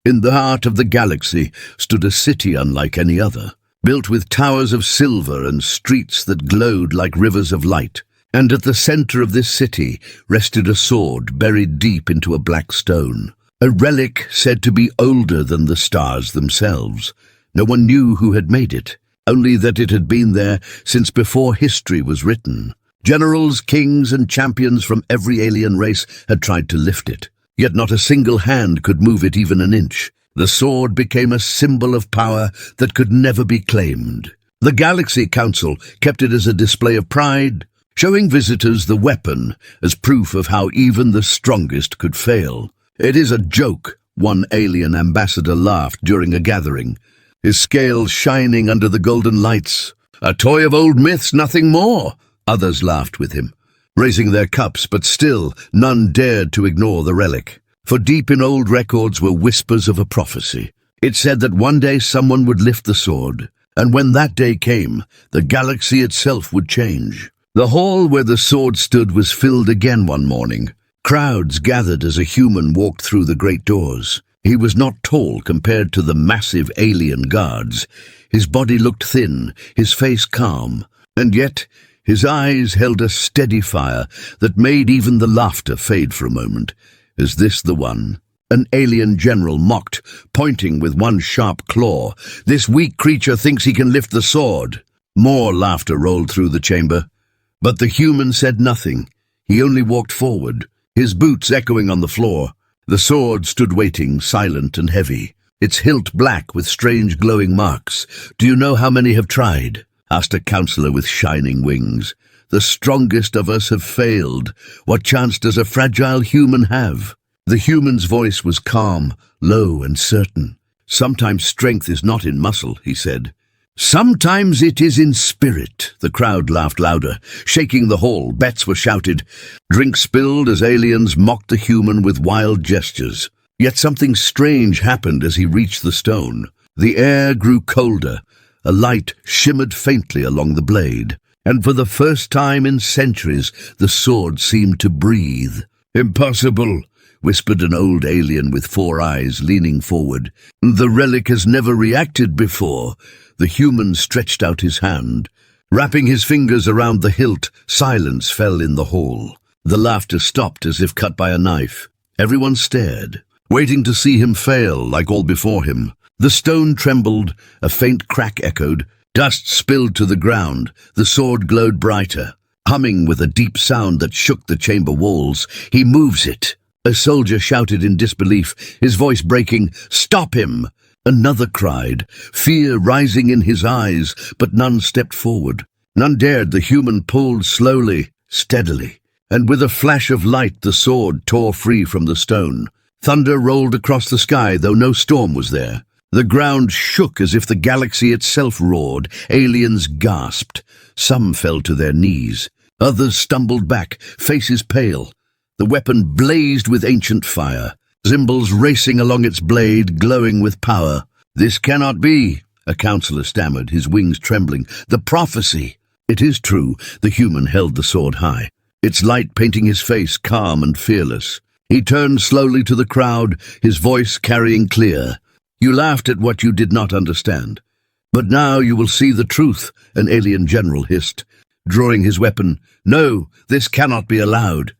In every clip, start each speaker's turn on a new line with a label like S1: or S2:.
S1: In the heart of the galaxy stood a city unlike any other, built with towers of silver and streets that glowed like rivers of light. And at the center of this city rested a sword buried deep into a black stone, a relic said to be older than the stars themselves. No one knew who had made it, only that it had been there since before history was written. Generals, kings, and champions from every alien race had tried to lift it, yet not a single hand could move it even an inch. The sword became a symbol of power that could never be claimed. The Galaxy Council kept it as a display of pride, showing visitors the weapon as proof of how even the strongest could fail. "It is a joke," one alien ambassador laughed during a gathering, his scales shining under the golden lights. "A toy of old myths, nothing more." Others laughed with him, raising their cups, but still none dared to ignore the relic. For deep in old records were whispers of a prophecy. It said that one day someone would lift the sword, and when that day came, the galaxy itself would change. The hall where the sword stood was filled again one morning. Crowds gathered as a human walked through the great doors. He was not tall compared to the massive alien guards. His body looked thin, his face calm, and yet his eyes held a steady fire that made even the laughter fade for a moment. "Is this the one?" An alien general mocked, pointing with one sharp claw. "This weak creature thinks he can lift the sword." More laughter rolled through the chamber. But the human said nothing. He only walked forward, his boots echoing on the floor. The sword stood waiting, silent and heavy, its hilt black with strange glowing marks. "Do you know how many have tried?" asked a counselor with shining wings. "The strongest of us have failed. What chance does a fragile human have?" The human's voice was calm, low and certain. "Sometimes strength is not in muscle," he said. "Sometimes it is in spirit." The crowd laughed louder, shaking the hall. Bets were shouted. Drinks spilled as aliens mocked the human with wild gestures. Yet something strange happened as he reached the stone. The air grew colder. A light shimmered faintly along the blade, and for the first time in centuries the sword seemed to breathe. "Impossible," whispered an old alien with 4 eyes, leaning forward. "The relic has never reacted before." The human stretched out his hand. Wrapping his fingers around the hilt, silence fell in the hall. The laughter stopped as if cut by a knife. Everyone stared, waiting to see him fail like all before him. The stone trembled, a faint crack echoed, dust spilled to the ground, the sword glowed brighter, humming with a deep sound that shook the chamber walls. "He moves it." A soldier shouted in disbelief, his voice breaking, "Stop him!" Another cried, fear rising in his eyes, but none stepped forward. None dared. The human pulled slowly, steadily, and with a flash of light the sword tore free from the stone. Thunder rolled across the sky, though no storm was there. The ground shook as if the galaxy itself roared. Aliens gasped. Some fell to their knees. Others stumbled back, faces pale. The weapon blazed with ancient fire, symbols racing along its blade, glowing with power. "This cannot be," a counselor stammered, his wings trembling. "The prophecy!" "It is true." The human held the sword high, its light painting his face calm and fearless. He turned slowly to the crowd, his voice carrying clear. "You laughed at what you did not understand. But now you will see the truth," an alien general hissed, drawing his weapon. "No, this cannot be allowed.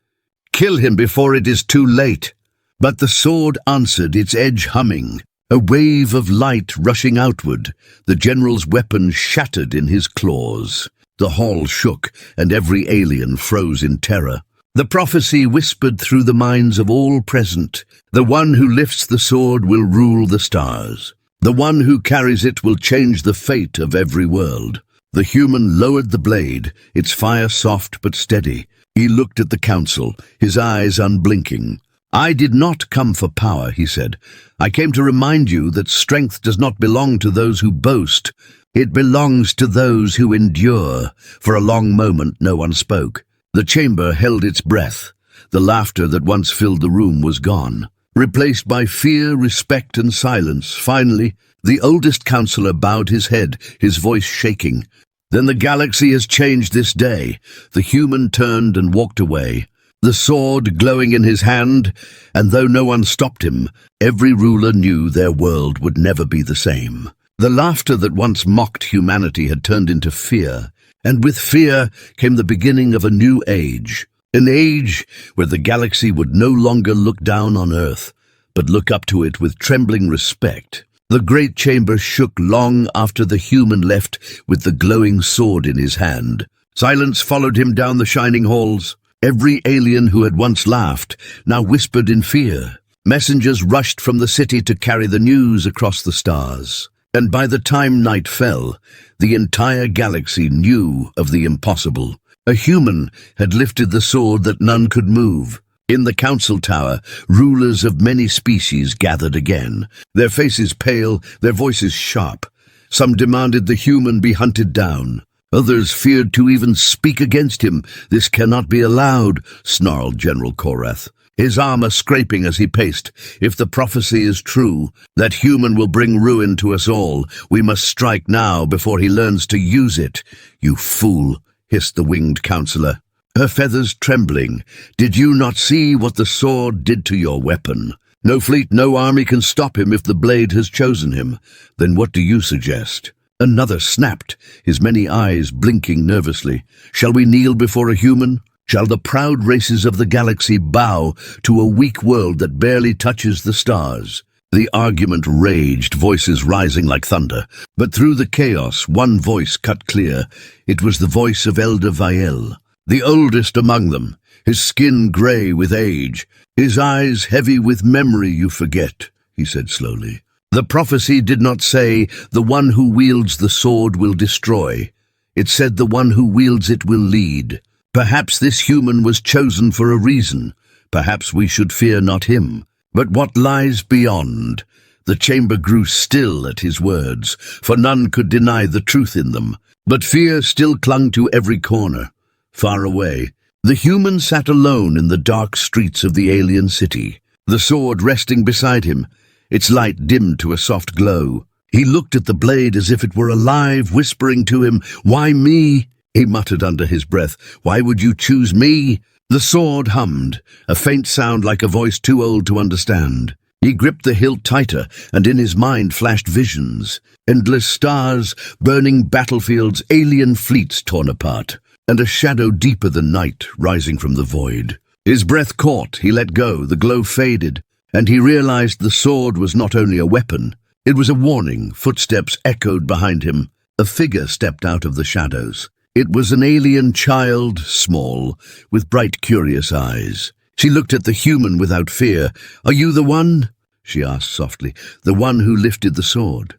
S1: Kill him before it is too late." But the sword answered, its edge humming, a wave of light rushing outward. The general's weapon shattered in his claws. The hall shook, and every alien froze in terror. The prophecy whispered through the minds of all present. The one who lifts the sword will rule the stars. The one who carries it will change the fate of every world. The human lowered the blade, its fire soft but steady. He looked at the council, his eyes unblinking. "I did not come for power," he said. "I came to remind you that strength does not belong to those who boast. It belongs to those who endure." For a long moment no one spoke. The chamber held its breath. The laughter that once filled the room was gone, replaced by fear, respect, and silence. Finally, the oldest counselor bowed his head, his voice shaking. "Then the galaxy has changed this day." The human turned and walked away. the sword glowing in his hand, and though no one stopped him, every ruler knew their world would never be the same. The laughter that once mocked humanity had turned into fear, and with fear came the beginning of a new age, an age where the galaxy would no longer look down on Earth, but look up to it with trembling respect. The great chamber shook long after the human left with the glowing sword in his hand. Silence followed him down the shining halls. Every alien who had once laughed now whispered in fear. Messengers rushed from the city to carry the news across the stars. And by the time night fell, the entire galaxy knew of the impossible. A human had lifted the sword that none could move. In the council tower, rulers of many species gathered again, their faces pale, their voices sharp. Some demanded the human be hunted down. Others feared to even speak against him. "This cannot be allowed," snarled General Korath, his armor scraping as he paced. "If the prophecy is true, that human will bring ruin to us all, we must strike now before he learns to use it." "You fool," hissed the winged counselor, her feathers trembling. "Did you not see what the sword did to your weapon? No fleet, no army can stop him if the blade has chosen him. Then what do you suggest?" Another snapped, his many eyes blinking nervously. "Shall we kneel before a human? Shall the proud races of the galaxy bow to a weak world that barely touches the stars?" The argument raged, voices rising like thunder. But through the chaos, one voice cut clear. It was the voice of Elder Vael, the oldest among them, his skin grey with age, his eyes heavy with memory. "You forget," he said slowly. "The prophecy did not say, 'The one who wields the sword will destroy.' It said, 'The one who wields it will lead.' Perhaps this human was chosen for a reason. Perhaps we should fear not him. But what lies beyond?" The chamber grew still at his words, for none could deny the truth in them. But fear still clung to every corner. Far away, the human sat alone in the dark streets of the alien city, the sword resting beside him, its light dimmed to a soft glow. He looked at the blade as if it were alive, whispering to him, "Why me?" he muttered under his breath. "Why would you choose me?" The sword hummed, a faint sound like a voice too old to understand. He gripped the hilt tighter, and in his mind flashed visions. Endless stars, burning battlefields, alien fleets torn apart, and a shadow deeper than night rising from the void. His breath caught, he let go, the glow faded, and he realized the sword was not only a weapon. It was a warning. Footsteps echoed behind him. A figure stepped out of the shadows. It was an alien child, small, with bright, curious eyes. She looked at the human without fear. "Are you the one?" she asked softly. "The one who lifted the sword?"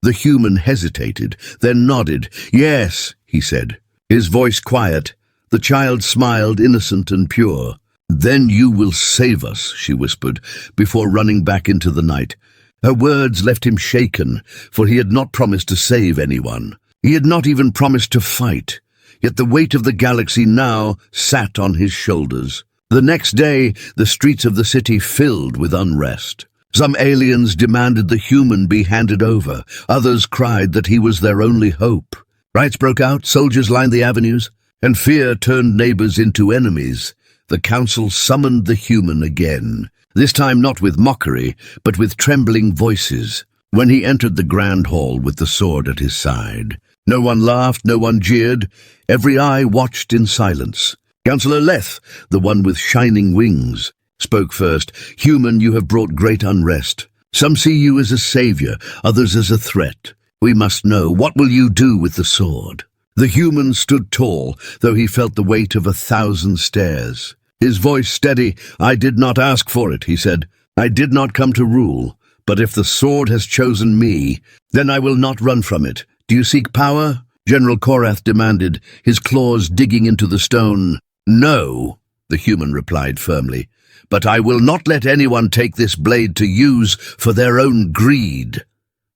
S1: The human hesitated, then nodded. "Yes," he said, his voice quiet. The child smiled, innocent and pure. "Then you will save us," she whispered, before running back into the night. Her words left him shaken, for he had not promised to save anyone. He had not even promised to fight. Yet the weight of the galaxy now sat on his shoulders. The next day, the streets of the city filled with unrest. Some aliens demanded the human be handed over. Others cried that he was their only hope. Riots broke out, soldiers lined the avenues, and fear turned neighbors into enemies. The council summoned the human again, this time not with mockery, but with trembling voices, when he entered the grand hall with the sword at his side. No one laughed, no one jeered. Every eye watched in silence. Councillor Leth, the one with shining wings, spoke first. "Human, you have brought great unrest. Some see you as a savior, others as a threat. We must know, what will you do with the sword?" The human stood tall, though he felt the weight of 1,000 stares. His voice steady. "I did not ask for it," he said. "I did not come to rule. But if the sword has chosen me, then I will not run from it. Do you seek power?" General Korath demanded, his claws digging into the stone. "No," the human replied firmly, "but I will not let anyone take this blade to use for their own greed."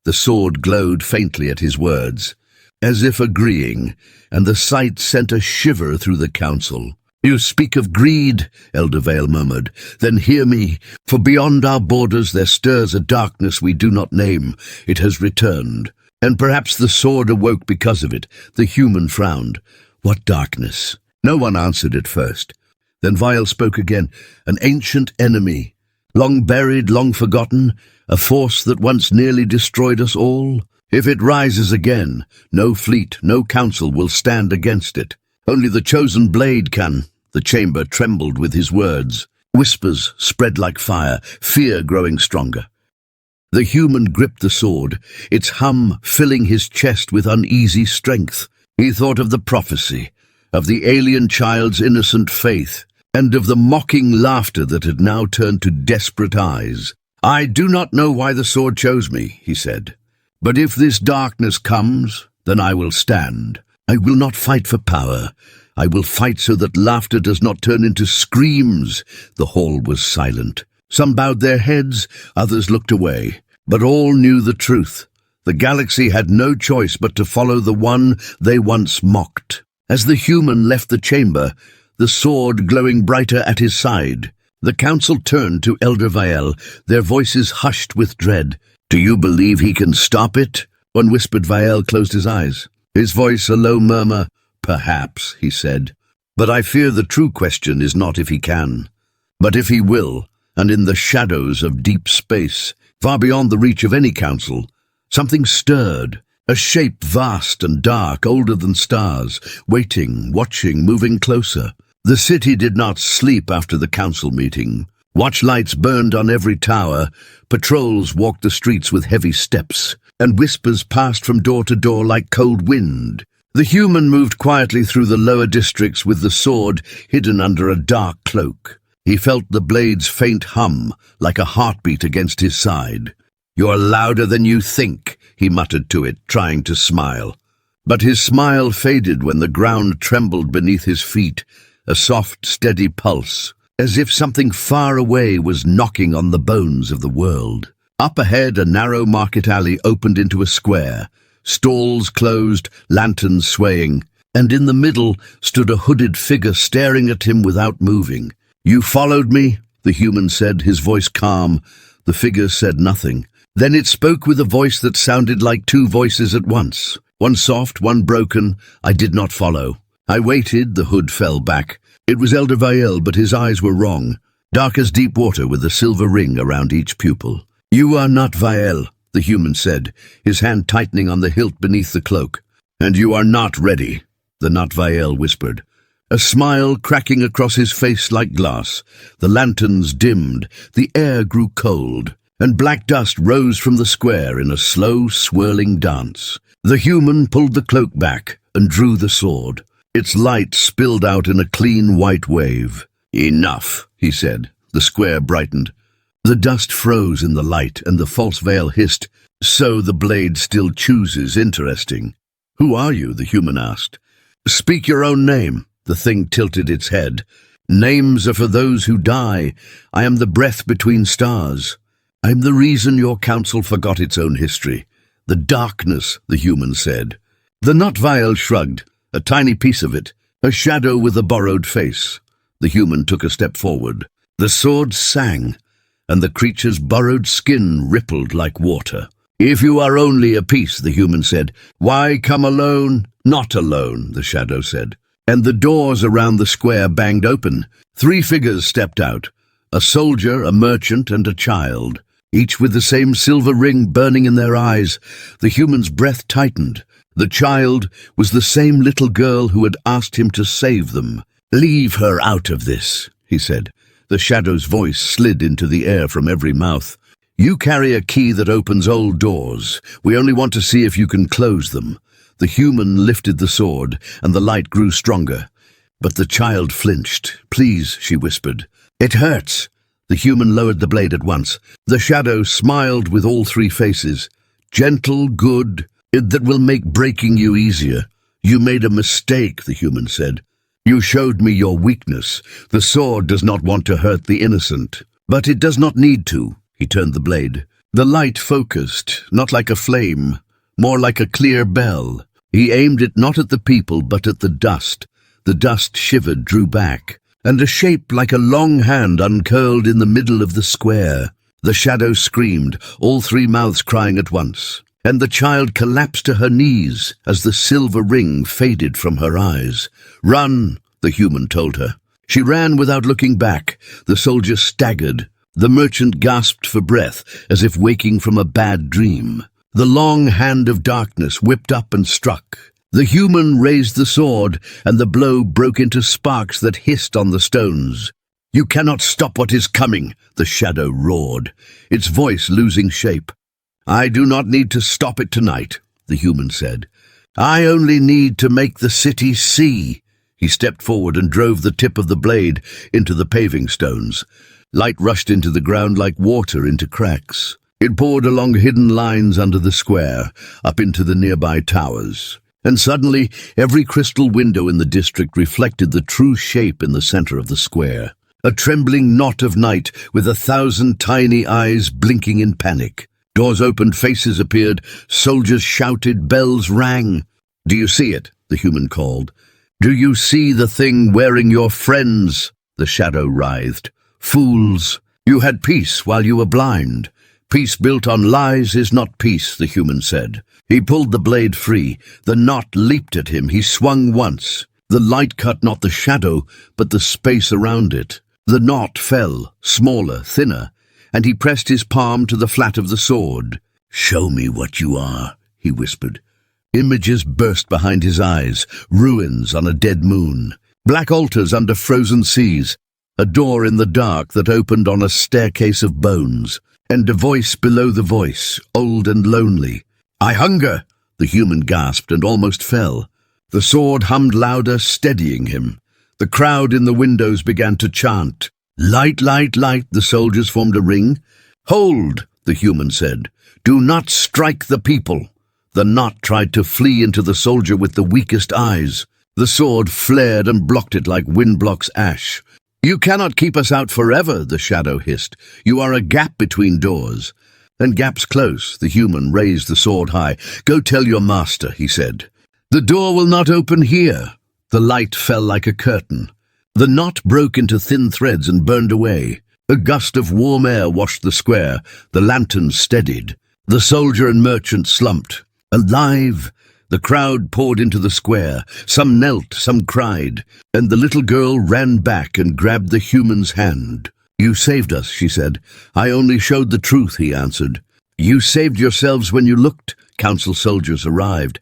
S1: The sword glowed faintly at his words, as if agreeing, and the sight sent a shiver through the council. "You speak of greed," Elder Vale murmured. "Then hear me, for beyond our borders there stirs a darkness we do not name. It has returned. And perhaps the sword awoke because of it." The human frowned. "What darkness?" No one answered at first. Then Vial spoke again. An ancient enemy, long buried, long forgotten, a force that once nearly destroyed us all. If it rises again, no fleet, no council will stand against it. Only the chosen blade can. The chamber trembled with his words. Whispers spread like fire, fear growing stronger. The human gripped the sword, its hum filling his chest with uneasy strength. He thought of the prophecy, of the alien child's innocent faith, and of the mocking laughter that had now turned to desperate eyes. "I do not know why the sword chose me," he said. "But if this darkness comes, then I will stand. I will not fight for power. I will fight so that laughter does not turn into screams." The hall was silent. Some bowed their heads, others looked away. But all knew the truth. The galaxy had no choice but to follow the one they once mocked. As the human left the chamber, the sword glowing brighter at his side, the council turned to Elder Vial, their voices hushed with dread. "Do you believe he can stop it?" One whispered. Vial closed his eyes. His voice a low murmur. "Perhaps," he said. "But I fear the true question is not if he can, but if he will." And in the shadows of deep space, far beyond the reach of any council, something stirred. A shape vast and dark, older than stars, waiting, watching, moving closer. The city did not sleep after the council meeting. Watchlights burned on every tower, patrols walked the streets with heavy steps, and whispers passed from door to door like cold wind. The human moved quietly through the lower districts with the sword hidden under a dark cloak. He felt the blade's faint hum, like a heartbeat against his side. "You're louder than you think," he muttered to it, trying to smile. But his smile faded when the ground trembled beneath his feet, a soft, steady pulse, as if something far away was knocking on the bones of the world. Up ahead, a narrow market alley opened into a square, stalls closed, lanterns swaying, and in the middle stood a hooded figure staring at him without moving. "You followed me," the human said, his voice calm. The figure said nothing. Then it spoke with a voice that sounded like two voices at once, one soft, one broken. "I did not follow. I waited." The hood fell back. It was Elder Vial, but his eyes were wrong, dark as deep water with a silver ring around each pupil. "You are not Vial," the human said, his hand tightening on the hilt beneath the cloak. "And you are not ready," the not Vial whispered. A smile cracking across his face like glass. The lanterns dimmed, the air grew cold, and black dust rose from the square in a slow, swirling dance. The human pulled the cloak back and drew the sword. Its light spilled out in a clean white wave. "Enough," he said. The square brightened. The dust froze in the light, and the false veil hissed. "So the blade still chooses. Interesting." "Who are you?" the human asked. "Speak your own name." The thing tilted its head. "Names are for those who die. I am the breath between stars. I am the reason your council forgot its own history. The darkness," the human said. The not Vial shrugged, a tiny piece of it, a shadow with a borrowed face. The human took a step forward. The sword sang, and the creature's borrowed skin rippled like water. "If you are only a piece," the human said, "why come alone?" "Not alone," the shadow said. And the doors around the square banged open. 3 figures stepped out, a soldier, a merchant, and a child, each with the same silver ring burning in their eyes. The human's breath tightened. The child was the same little girl who had asked him to save them. "Leave her out of this," he said. The shadow's voice slid into the air from every mouth. "You carry a key that opens old doors. We only want to see if you can close them." The human lifted the sword, and the light grew stronger. But the child flinched. "Please," she whispered. "It hurts." The human lowered the blade at once. The shadow smiled with all 3 faces. "Gentle, good, that will make breaking you easier." "You made a mistake," the human said. "You showed me your weakness. The sword does not want to hurt the innocent. But it does not need to." He turned the blade. The light focused, not like a flame, more like a clear bell. He aimed it not at the people, but at the dust. The dust shivered, drew back, and a shape like a long hand uncurled in the middle of the square. The shadow screamed, all 3 mouths crying at once, and the child collapsed to her knees as the silver ring faded from her eyes. "Run," the human told her. She ran without looking back. The soldier staggered. The merchant gasped for breath, as if waking from a bad dream. The long hand of darkness whipped up and struck. The human raised the sword, and the blow broke into sparks that hissed on the stones. "You cannot stop what is coming," the shadow roared, its voice losing shape. "I do not need to stop it tonight," the human said. "I only need to make the city see." He stepped forward and drove the tip of the blade into the paving stones. Light rushed into the ground like water into cracks. It poured along hidden lines under the square, up into the nearby towers. And suddenly, every crystal window in the district reflected the true shape in the center of the square. A trembling knot of night with 1,000 tiny eyes blinking in panic. Doors opened, faces appeared, soldiers shouted, bells rang. "Do you see it?" the human called. "Do you see the thing wearing your friends?" the shadow writhed. "Fools! You had peace while you were blind. Peace built on lies is not peace," the human said. He pulled the blade free. The knot leaped at him. He swung once. The light cut not the shadow, but the space around it. The knot fell, smaller, thinner, and he pressed his palm to the flat of the sword. "Show me what you are," he whispered. Images burst behind his eyes, ruins on a dead moon, black altars under frozen seas, a door in the dark that opened on a staircase of bones, and a voice below the voice, old and lonely. "I hunger!" the human gasped and almost fell. The sword hummed louder, steadying him. The crowd in the windows began to chant. "Light, light, light," the soldiers formed a ring. "Hold," the human said. "Do not strike the people." The knot tried to flee into the soldier with the weakest eyes. The sword flared and blocked it like wind blocks ash. "You cannot keep us out forever," the shadow hissed. "You are a gap between doors." And gaps close, the human raised the sword high. "Go tell your master," he said. "The door will not open here." The light fell like a curtain. The knot broke into thin threads and burned away. A gust of warm air washed the square. The lanterns steadied. The soldier and merchant slumped. Alive! The crowd poured into the square. Some knelt, some cried, and the little girl ran back and grabbed the human's hand. "You saved us," she said. "I only showed the truth," he answered. "You saved yourselves when you looked." Council soldiers arrived.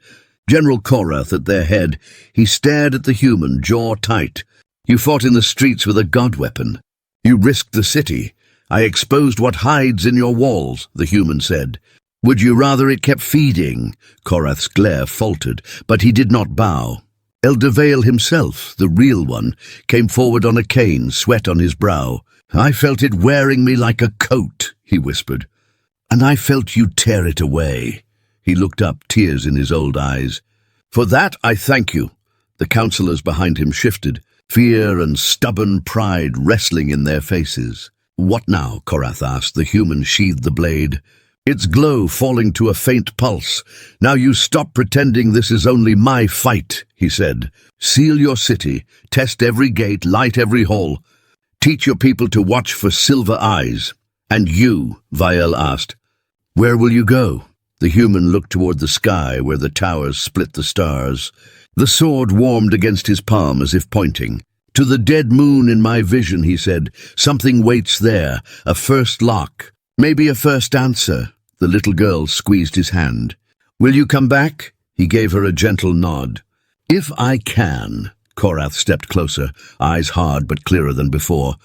S1: General Korath at their head. He stared at the human, jaw tight. "You fought in the streets with a god weapon. You risked the city. I exposed what hides in your walls," the human said. "Would you rather it kept feeding?" Korath's glare faltered, but he did not bow. Eldavale himself, the real one, came forward on a cane, sweat on his brow. "I felt it wearing me like a coat," he whispered. "And I felt you tear it away." He looked up, tears in his old eyes. "For that I thank you." The councillors behind him shifted, fear and stubborn pride wrestling in their faces. "What now?" Korath asked. The human sheathed the blade, its glow falling to a faint pulse. "Now you stop pretending this is only my fight," he said. "Seal your city, test every gate, light every hall. Teach your people to watch for silver eyes." "And you?" Viel asked. "Where will you go?" The human looked toward the sky where the towers split the stars. The sword warmed against his palm as if pointing. "To the dead moon in my vision," he said. "Something waits there, a first lock, maybe a first answer." The little girl squeezed his hand. "Will you come back?" He gave her a gentle nod. "If I can." Korath stepped closer, eyes hard but clearer than before.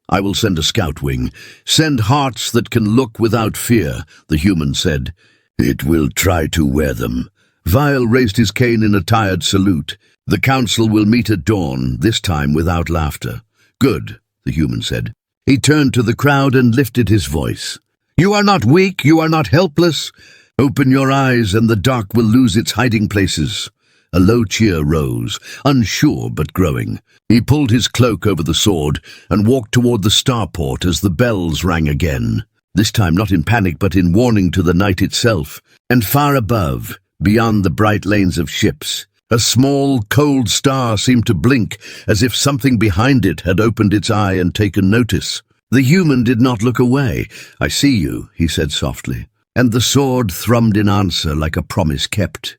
S1: "I will send a scout wing. Send hearts that can look without fear," the human said. "It will try to wear them." Viel raised his cane in a tired salute. "The council will meet at dawn, this time without laughter." "Good," the human said. He turned to the crowd and lifted his voice. "You are not weak, you are not helpless. Open your eyes and the dark will lose its hiding places." A low cheer rose, unsure but growing. He pulled his cloak over the sword and walked toward the starport as the bells rang again. This time not in panic but in warning to the night itself. And far above, beyond the bright lanes of ships, a small, cold star seemed to blink as if something behind it had opened its eye and taken notice. The human did not look away. "I see you," he said softly, and the sword thrummed in answer like a promise kept.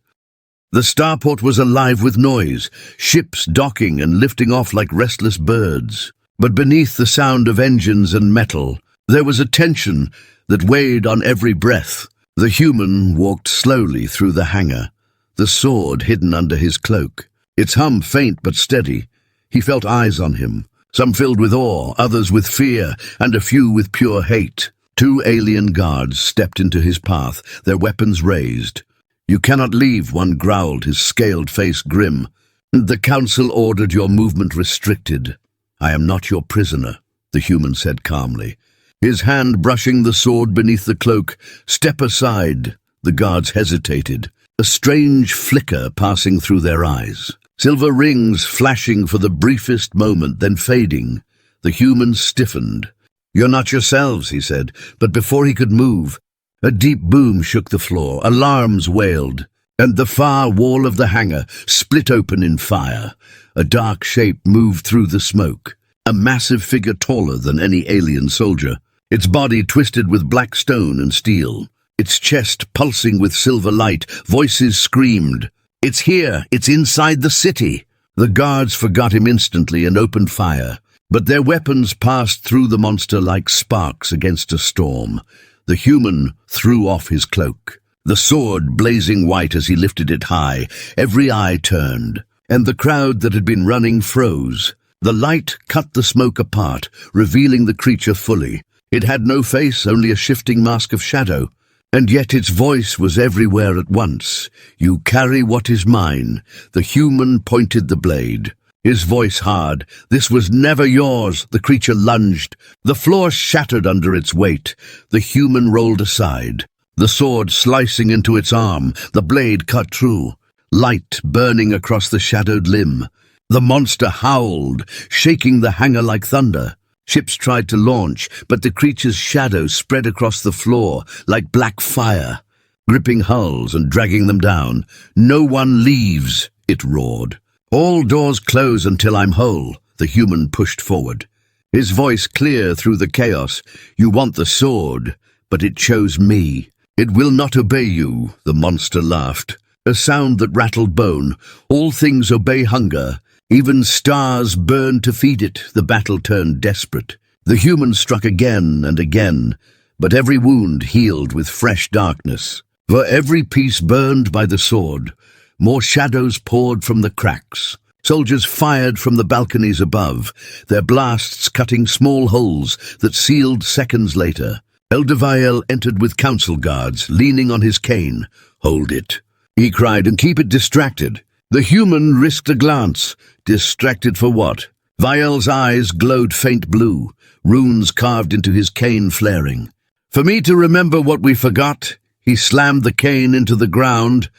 S1: The starport was alive with noise, ships docking and lifting off like restless birds. But beneath the sound of engines and metal, there was a tension that weighed on every breath. The human walked slowly through the hangar, the sword hidden under his cloak. Its hum faint but steady. He felt eyes on him, some filled with awe, others with fear, and a few with pure hate. 2 alien guards stepped into his path, their weapons raised. "You cannot leave," one growled, his scaled face grim. "The council ordered your movement restricted." "I am not your prisoner," the human said calmly, his hand brushing the sword beneath the cloak. "Step aside." The guards hesitated, a strange flicker passing through their eyes. Silver rings flashing for the briefest moment, then fading. The human stiffened. "You're not yourselves," he said, but before he could move, a deep boom shook the floor, alarms wailed, and the far wall of the hangar split open in fire. A dark shape moved through the smoke, a massive figure taller than any alien soldier, its body twisted with black stone and steel, its chest pulsing with silver light. Voices screamed, "It's here! It's inside the city!" The guards forgot him instantly and opened fire, but their weapons passed through the monster like sparks against a storm. The human threw off his cloak, the sword blazing white as he lifted it high. Every eye turned, and the crowd that had been running froze. The light cut the smoke apart, revealing the creature fully. It had no face, only a shifting mask of shadow. And yet its voice was everywhere at once. "You carry what is mine." The human pointed the blade, his voice hard. "This was never yours." The creature lunged. The floor shattered under its weight. The human rolled aside, the sword slicing into its arm. The blade cut through, light burning across the shadowed limb. The monster howled, shaking the hangar like thunder. Ships tried to launch, but the creature's shadow spread across the floor like black fire, gripping hulls and dragging them down. "No one leaves," it roared. "All doors close until I'm whole." The human pushed forward, his voice clear through the chaos. "You want the sword, but it chose me. It will not obey you." The monster laughed, a sound that rattled bone. "All things obey hunger. Even stars burn to feed it." The battle turned desperate. The human struck again and again, but every wound healed with fresh darkness. For every piece burned by the sword, more shadows poured from the cracks. Soldiers fired from the balconies above, their blasts cutting small holes that sealed seconds later. Elder Viel entered with council guards, leaning on his cane. "Hold it," he cried, "and keep it distracted." The human risked a glance. Distracted for what? Viel's eyes glowed faint blue, runes carved into his cane flaring. "For me to remember what we forgot." He slammed the cane into the ground,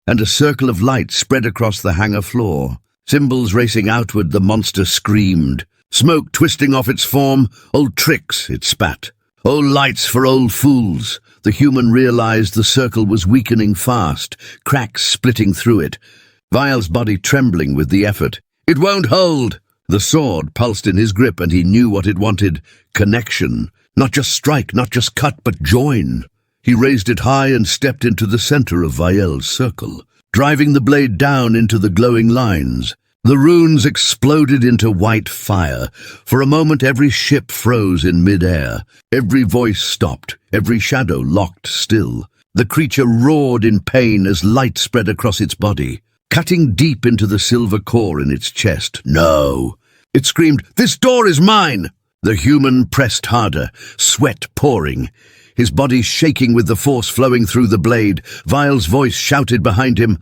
S1: and a circle of light spread across the hangar floor. Symbols racing outward, the monster screamed. Smoke twisting off its form. "Old tricks," it spat. "Old lights for old fools." The human realized the circle was weakening fast, cracks splitting through it. Viel's body trembling with the effort. "It won't hold." The sword pulsed in his grip, and he knew what it wanted. Connection. Not just strike, not just cut, but join. He raised it high and stepped into the center of Viel's circle, driving the blade down into the glowing lines. The runes exploded into white fire. For a moment every ship froze in mid-air. Every voice stopped, every shadow locked still. The creature roared in pain as light spread across its body, cutting deep into the silver core in its chest. "No!" It screamed, "This door is mine!" The human pressed harder, sweat pouring, his body shaking with the force flowing through the blade. Viel's voice shouted behind him,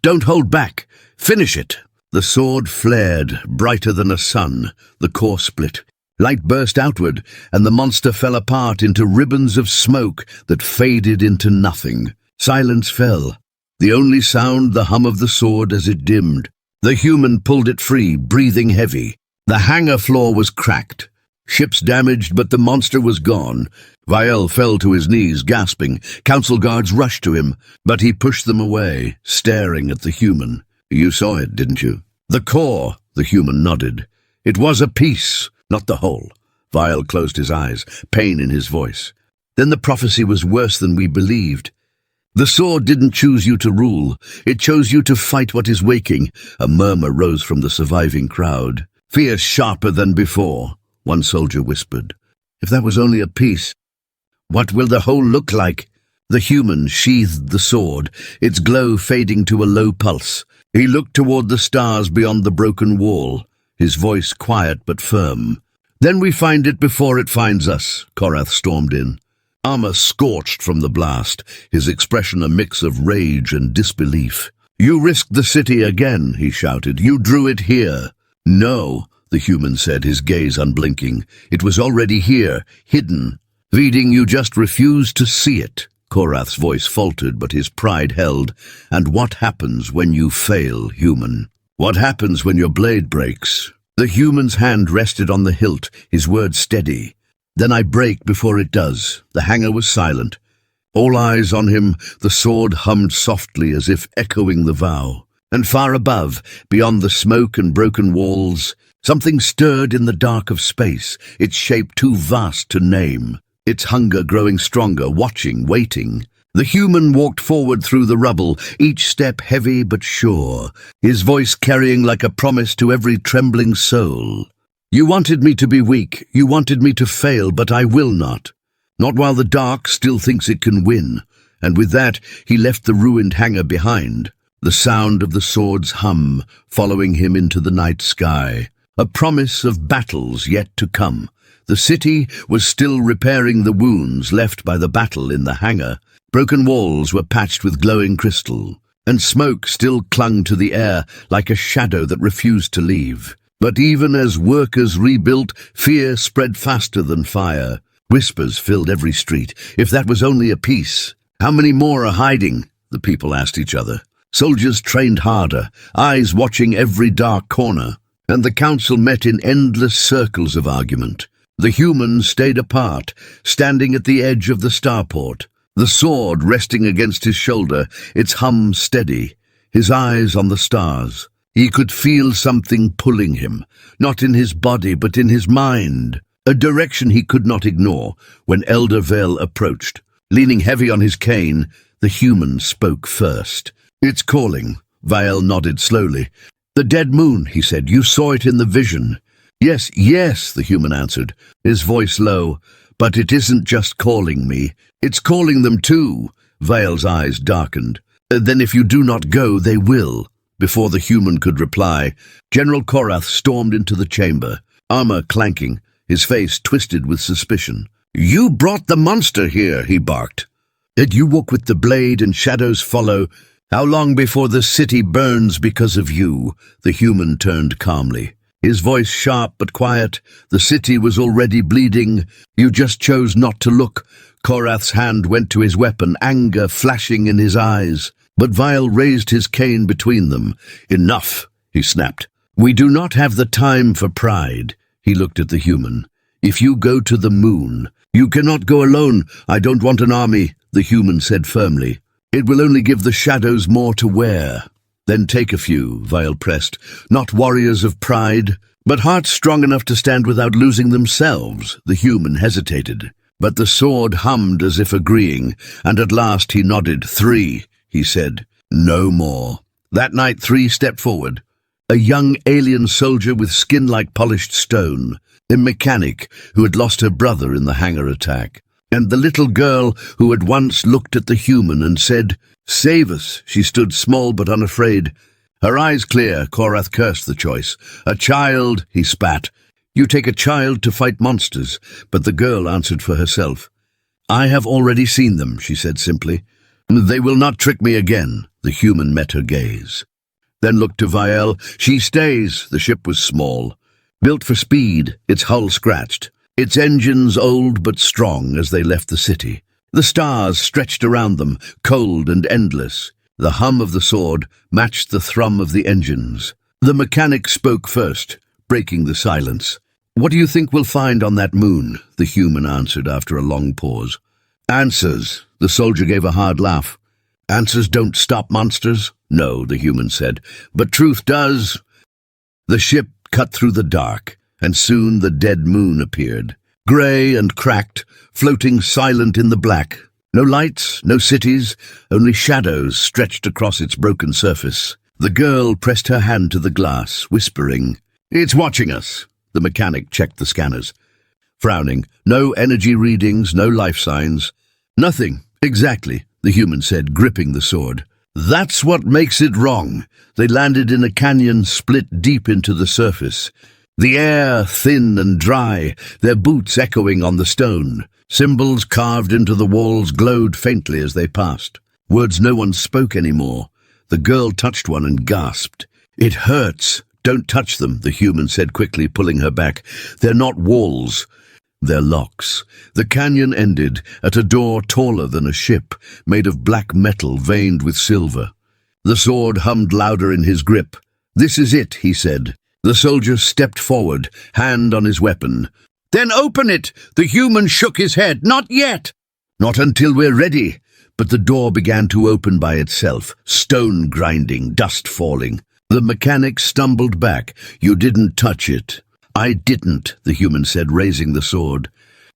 S1: "Don't hold back! Finish it!" The sword flared, brighter than a sun. The core split. Light burst outward, and the monster fell apart into ribbons of smoke that faded into nothing. Silence fell. The only sound, the hum of the sword as it dimmed. The human pulled it free, breathing heavy. The hangar floor was cracked. Ships damaged, but the monster was gone. Viel fell to his knees, gasping. Council guards rushed to him, but he pushed them away, staring at the human. "You saw it, didn't you?" "The core," the human nodded. "It was a piece, not the whole." Viel closed his eyes, pain in his voice. "Then the prophecy was worse than we believed. The sword didn't choose you to rule. It chose you to fight what is waking. A murmur rose from the surviving crowd. Fear sharper than before, one soldier whispered. If that was only a piece, what will the whole look like? The human sheathed the sword, its glow fading to a low pulse. He looked toward the stars beyond the broken wall, his voice quiet but firm. Then we find it before it finds us, Korath stormed in. Armor scorched from the blast, his expression a mix of rage and disbelief. You risked the city again, he shouted. You drew it here. No, the human said, his gaze unblinking. It was already here, hidden. Veding, you just refused to see it. Korath's voice faltered, but his pride held. And what happens when you fail, human? What happens when your blade breaks? The human's hand rested on the hilt, his words steady. Then I break before it does. The hanger was silent. All eyes on him, the sword hummed softly as if echoing the vow. And far above, beyond the smoke and broken walls, something stirred in the dark of space, its shape too vast to name. Its hunger growing stronger, watching, waiting. The human walked forward through the rubble, each step heavy but sure, his voice carrying like a promise to every trembling soul. You wanted me to be weak, you wanted me to fail, but I will not. Not while the dark still thinks it can win. And with that, he left the ruined hanger behind, the sound of the sword's hum following him into the night sky, a promise of battles yet to come. The city was still repairing the wounds left by the battle in the hangar. Broken walls were patched with glowing crystal, and smoke still clung to the air like a shadow that refused to leave. But even as workers rebuilt, fear spread faster than fire. Whispers filled every street. If that was only a piece, how many more are hiding? The people asked each other. Soldiers trained harder, eyes watching every dark corner, and the council met in endless circles of argument. The human stayed apart, standing at the edge of the starport, the sword resting against his shoulder, its hum steady, his eyes on the stars. He could feel something pulling him, not in his body but in his mind, a direction he could not ignore. When Elder Vale approached, leaning heavy on his cane, the human spoke first. It's calling, Vale nodded slowly. The dead moon, he said, you saw it in the vision. Yes, yes, the human answered, his voice low, but it isn't just calling me, it's calling them too. Vale's eyes darkened. Then if you do not go, they will. Before the human could reply, General Korath stormed into the chamber, armor clanking, his face twisted with suspicion. You brought the monster here, he barked. Did you walk with the blade and shadows follow? How long before the city burns because of you? The human turned calmly. His voice sharp but quiet. The city was already bleeding. You just chose not to look. Korath's hand went to his weapon, anger flashing in his eyes. But Vile raised his cane between them. Enough, he snapped. We do not have the time for pride. He looked at the human. If you go to the moon, you cannot go alone. I don't want an army, the human said firmly. It will only give the shadows more to wear. Then take a few, Vile pressed, not warriors of pride, but hearts strong enough to stand without losing themselves. The human hesitated, but the sword hummed as if agreeing, and at last he nodded. 3, he said, no more. That night 3 stepped forward, a young alien soldier with skin like polished stone, a mechanic who had lost her brother in the hangar attack, and the little girl who had once looked at the human and said, Save us. She stood small but unafraid. Her eyes clear, Korath cursed the choice. A child, he spat. You take a child to fight monsters, but the girl answered for herself. I have already seen them, she said simply. They will not trick me again. The human met her gaze. Then looked to Vielle. She stays. The ship was small, built for speed, its hull scratched, its engines old but strong as they left the city. The stars stretched around them, cold and endless. The hum of the sword matched the thrum of the engines. The mechanic spoke first, breaking the silence. What do you think we'll find on that moon? The human answered after a long pause. Answers. The soldier gave a hard laugh. Answers don't stop monsters? No, the human said, but truth does. The ship cut through the dark, and soon the dead moon appeared. Grey and cracked, floating silent in the black. No lights, no cities, only shadows stretched across its broken surface. The girl pressed her hand to the glass, whispering, "It's watching us." The mechanic checked the scanners. Frowning, no energy readings, no life signs. "Nothing, exactly," the human said, gripping the sword. "That's what makes it wrong." They landed in a canyon split deep into the surface. The air thin and dry, their boots echoing on the stone. Symbols carved into the walls glowed faintly as they passed. Words no one spoke anymore. The girl touched one and gasped. "It hurts." "Don't touch them," the human said quickly, pulling her back. "They're not walls. They're locks." The canyon ended at a door taller than a ship, made of black metal veined with silver. The sword hummed louder in his grip. "This is it," he said. The soldier stepped forward, hand on his weapon. "Then open it!" The human shook his head. "Not yet." "Not until we're ready." But the door began to open by itself, stone grinding, dust falling. The mechanic stumbled back. "You didn't touch it." "I didn't," the human said, raising the sword.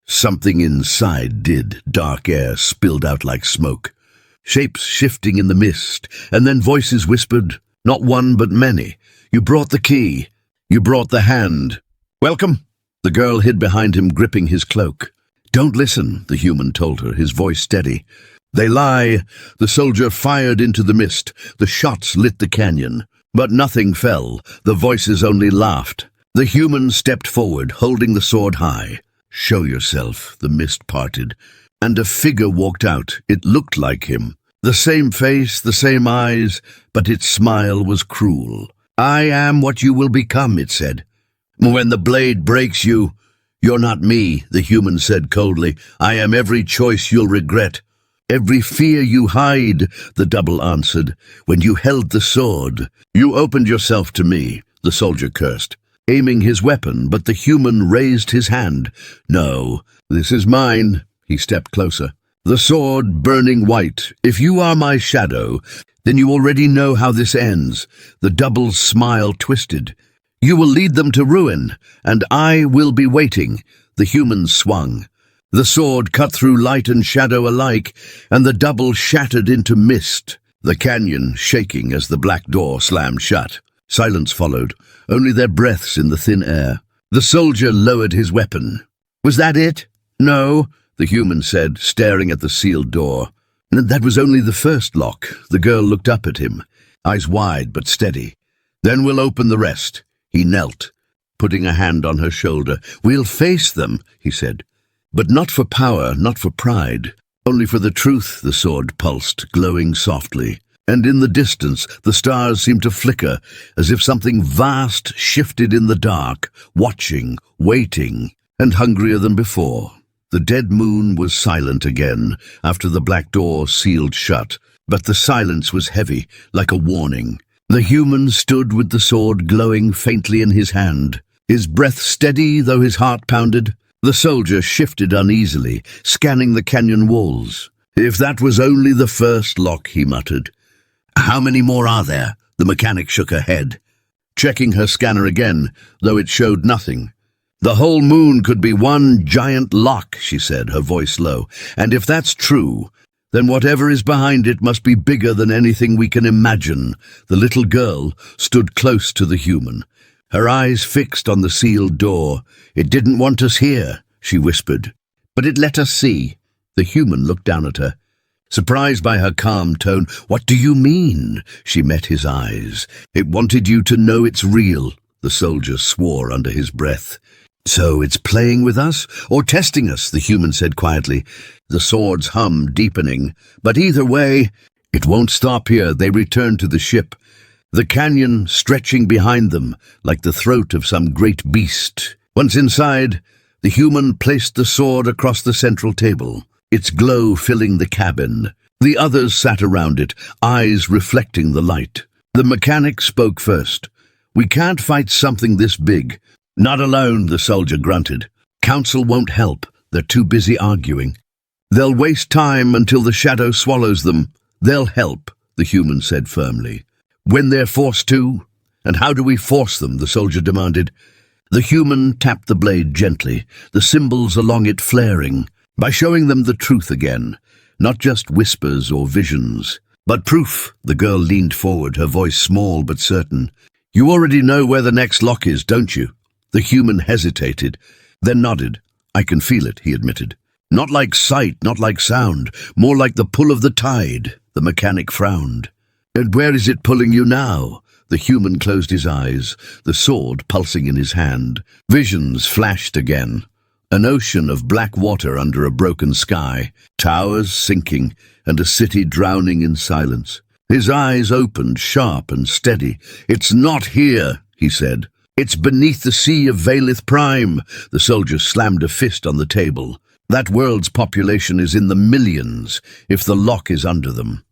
S1: Something inside did. Dark air spilled out like smoke. Shapes shifting in the mist, and then voices whispered, not one but many. "You brought the key. You brought the hand. Welcome." The girl hid behind him, gripping his cloak. "Don't listen," the human told her, his voice steady. "They lie." The soldier fired into the mist. The shots lit the canyon. But nothing fell. The voices only laughed. The human stepped forward, holding the sword high. "Show yourself." The mist parted, and a figure walked out. It looked like him. The same face, the same eyes, but its smile was cruel. "I am what you will become," it said. "When the blade breaks you." "You're not me," the human said coldly. "I am every choice you'll regret." "Every fear you hide," the double answered. "When you held the sword, you opened yourself to me," the soldier cursed, aiming his weapon, but the human raised his hand. "No, this is mine." He stepped closer. The sword burning white. "If you are my shadow, then you already know how this ends." The double's smile twisted. "You will lead them to ruin, and I will be waiting." The human swung. The sword cut through light and shadow alike, and the double shattered into mist, the canyon shaking as the black door slammed shut. Silence followed, only their breaths in the thin air. The soldier lowered his weapon. "Was that it?" "No," the human said, staring at the sealed door. "That was only the first lock." The girl looked up at him, eyes wide but steady. "Then we'll open the rest." He knelt, putting a hand on her shoulder. "We'll face them," he said. "But not for power, not for pride. Only for the truth." The sword pulsed, glowing softly. And in the distance, the stars seemed to flicker, as if something vast shifted in the dark, watching, waiting, and hungrier than before. The dead moon was silent again, after the black door sealed shut, but the silence was heavy, like a warning. The human stood with the sword glowing faintly in his hand, his breath steady though his heart pounded. The soldier shifted uneasily, scanning the canyon walls. "If that was only the first lock," he muttered. "How many more are there?" The mechanic shook her head, checking her scanner again, though it showed nothing. "The whole moon could be one giant lock," she said, her voice low. "And if that's true, then whatever is behind it must be bigger than anything we can imagine." The little girl stood close to the human, her eyes fixed on the sealed door. "It didn't want us here," she whispered, "but it let us see." The human looked down at her, surprised by her calm tone. "What do you mean?" She met his eyes. "It wanted you to know it's real." The soldier swore under his breath. "So it's playing with us, or testing us," the human said quietly, the sword's hum deepening. "But either way, it won't stop here." They returned to the ship, the canyon stretching behind them like the throat of some great beast. Once inside, the human placed the sword across the central table, its glow filling the cabin. The others sat around it, eyes reflecting the light. The mechanic spoke first. "We can't fight something this big." "Not alone," the soldier grunted. "Council won't help. They're too busy arguing. They'll waste time until the shadow swallows them." "They'll help," the human said firmly. "When they're forced to." "And how do we force them?" the soldier demanded. The human tapped the blade gently, the symbols along it flaring. "By showing them the truth again. not just whispers or visions. But proof, the girl leaned forward, her voice small but certain. You already know where the next lock is, don't you? The human hesitated, then nodded. I can feel it, he admitted. Not like sight, not like sound, more like the pull of the tide. The mechanic frowned. And where is it pulling you now? The human closed his eyes, the sword pulsing in his hand. Visions flashed again. An ocean of black water under a broken sky, towers sinking, and a city drowning in silence. His eyes opened, sharp and steady. It's not here, he said. It's beneath the sea of Valith Prime. The soldier slammed a fist on the table. That world's population is in the millions, if the lock is under them.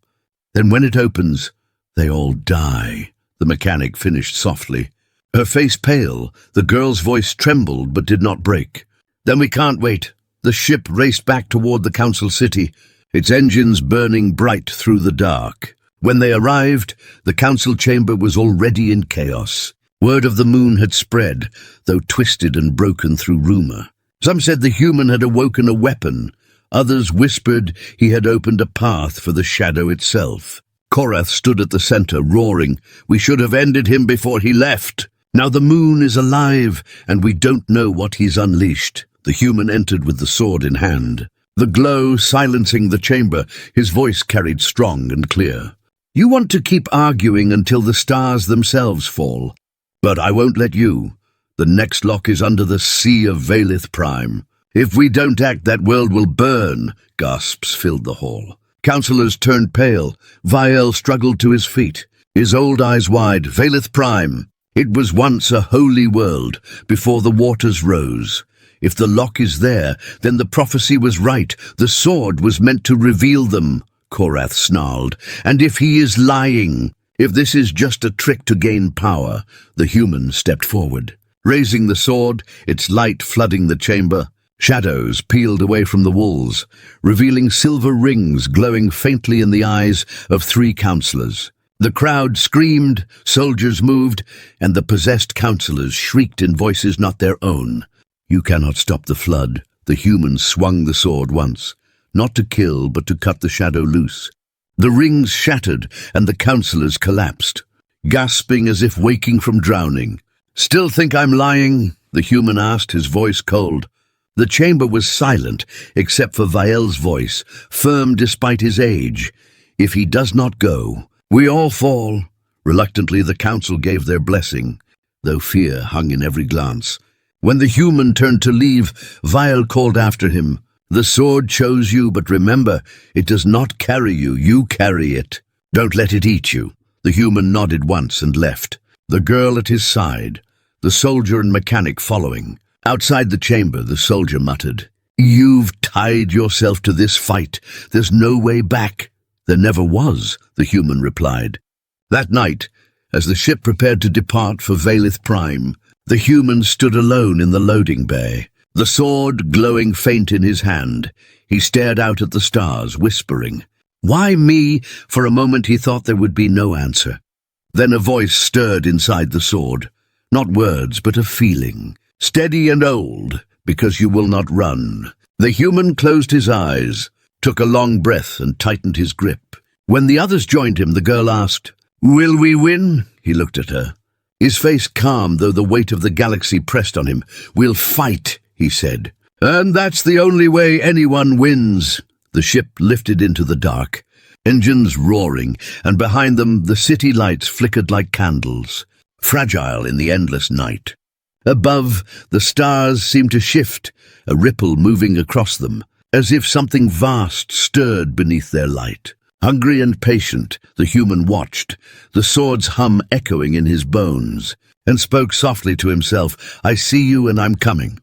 S1: Then when it opens, they all die, the mechanic finished softly. Her face pale, the girl's voice trembled but did not break. Then we can't wait. The ship raced back toward the council city, its engines burning bright through the dark. When they arrived, the council chamber was already in chaos. Word of the moon had spread, though twisted and broken through rumor. Some said the human had awoken a weapon. Others whispered he had opened a path for the shadow itself. Korath stood at the center, roaring. We should have ended him before he left. Now the moon is alive, and we don't know what he's unleashed. The human entered with the sword in hand. The glow silencing the chamber, his voice carried strong and clear. You want to keep arguing until the stars themselves fall. But I won't let you. The next lock is under the sea of Valith Prime. If we don't act, that world will burn. Gasps filled the hall. Councillors turned pale. Vial struggled to his feet, his old eyes wide. Valith Prime. It was once a holy world, before the waters rose. If the lock is there, then the prophecy was right. The sword was meant to reveal them, Korath snarled. And if he is lying, if this is just a trick to gain power, the human stepped forward. Raising the sword, its light flooding the chamber, shadows peeled away from the walls, revealing silver rings glowing faintly in the eyes of 3 councillors. The crowd screamed, soldiers moved, and the possessed councillors shrieked in voices not their own. You cannot stop the flood. The human swung the sword once, not to kill, but to cut the shadow loose. The rings shattered, and the councillors collapsed, gasping as if waking from drowning. Still think I'm lying? The human asked, his voice cold. The chamber was silent, except for Vial's voice, firm despite his age. If he does not go, we all fall. Reluctantly, the council gave their blessing, though fear hung in every glance. When the human turned to leave, Vial called after him. The sword chose you, but remember, it does not carry you, you carry it. Don't let it eat you. The human nodded once and left, the girl at his side, the soldier and mechanic following. Outside the chamber, the soldier muttered, You've tied yourself to this fight. There's no way back. There never was, the human replied. That night, as the ship prepared to depart for Valith Prime, the human stood alone in the loading bay, the sword glowing faint in his hand. He stared out at the stars, whispering, Why me? For a moment he thought there would be no answer. Then a voice stirred inside the sword. Not words, but a feeling. Steady and old, because you will not run. The human closed his eyes, took a long breath and tightened his grip. When the others joined him, the girl asked, Will we win? He looked at her. His face calm, though the weight of the galaxy pressed on him. We'll fight, he said. And that's the only way anyone wins. The ship lifted into the dark, engines roaring, and behind them the city lights flickered like candles, fragile in the endless night. Above, the stars seemed to shift, a ripple moving across them, as if something vast stirred beneath their light. Hungry and patient, the human watched, the sword's hum echoing in his bones, and spoke softly to himself, I see you and I'm coming.